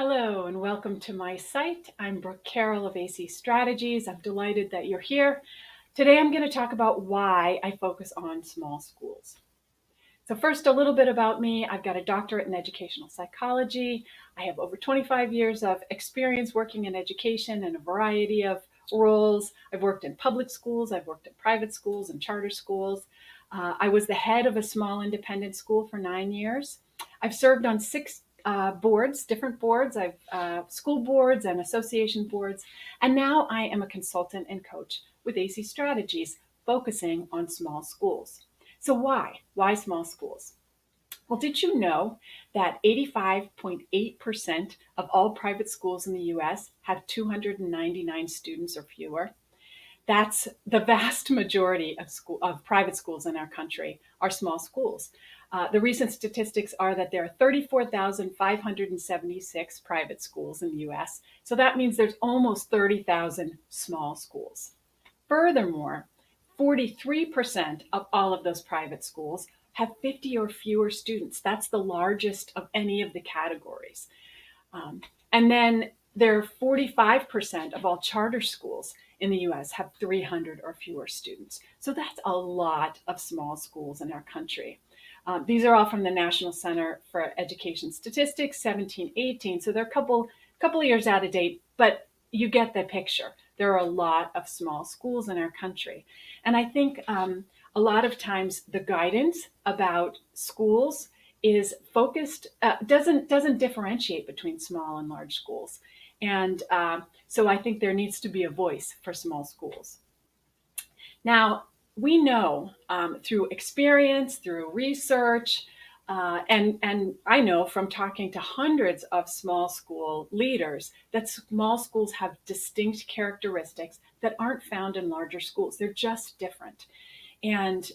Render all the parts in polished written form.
Hello and welcome to my site. I'm Brooke Carroll of AC Strategies. I'm delighted that you're here. Today I'm going to talk about why I focus on small schools. So first, a little bit about me. I've got a doctorate in educational psychology. I have over 25 years of experience working in education in a variety of roles. I've worked in public schools, I've worked in private schools and charter schools. I was the head of a small independent school for 9 years. I've served on six boards, different boards. I've school boards and association boards. And now I am a consultant and coach with AC Strategies, focusing on small schools. So why? Why small schools? Well, did you know that 85.8% of all private schools in the US have 299 students or fewer? That's the vast majority of private schools in our country are small schools. The recent statistics are that there are 34,576 private schools in the US. So that means there's almost 30,000 small schools. Furthermore, 43% of all of those private schools have 50 or fewer students. That's the largest of any of the categories. Um, and then there are 45% of all charter schools in the US have 300 or fewer students. So that's a lot of small schools in our country. These are all from the National Center for Education Statistics, 1718. So they're a couple of years out of date, but you get the picture. There are a lot of small schools in our country. And I think a lot of times the guidance about schools is focused, doesn't differentiate between small and large schools. And so I think there needs to be a voice for small schools. Now, we know through experience, through research, and I know from talking to hundreds of small school leaders that small schools have distinct characteristics that aren't found in larger schools. They're just different. And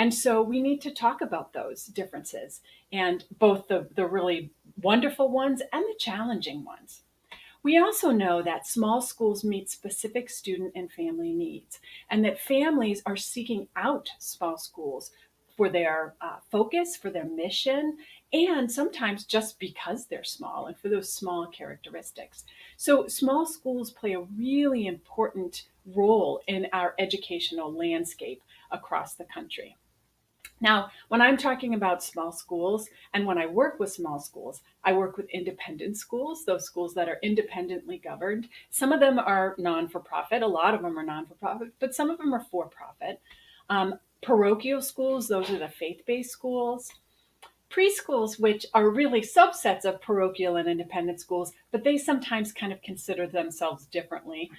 so we need to talk about those differences, and both the really wonderful ones and the challenging ones. We also know that small schools meet specific student and family needs, and that families are seeking out small schools for their focus, for their mission, and sometimes just because they're small and for those small characteristics. So, small schools play a really important role in our educational landscape across the country. Now, when I'm talking about small schools and when I work with small schools, I work with independent schools, those schools that are independently governed. Some of them are non for profit, a lot of them are non for profit, but some of them are for profit. Parochial schools, those are the faith based schools. Preschools, which are really subsets of parochial and independent schools, but they sometimes kind of consider themselves differently.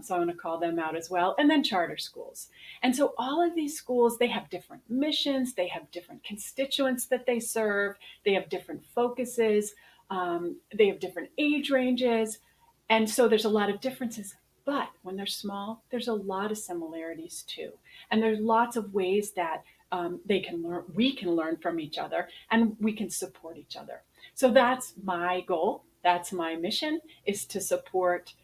So I want to call them out as well. And then charter schools. And so all of these schools, they have different missions, they have different constituents that they serve, they have different focuses, they have different age ranges. And so there's a lot of differences. But when they're small, there's a lot of similarities too. And there's lots of ways that they can learn, we can learn from each other, and we can support each other. So that's my goal. That's my mission, is to support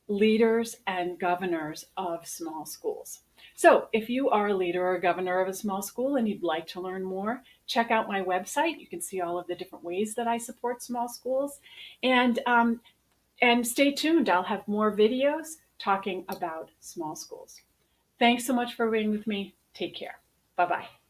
leaders and governors of small schools. So if you are a leader or a governor of a small school and you'd like to learn more, check out my website. You can see all of the different ways that I support small schools. And stay tuned. I'll have more videos talking about small schools. Thanks so much for being with me. Take care. Bye-bye.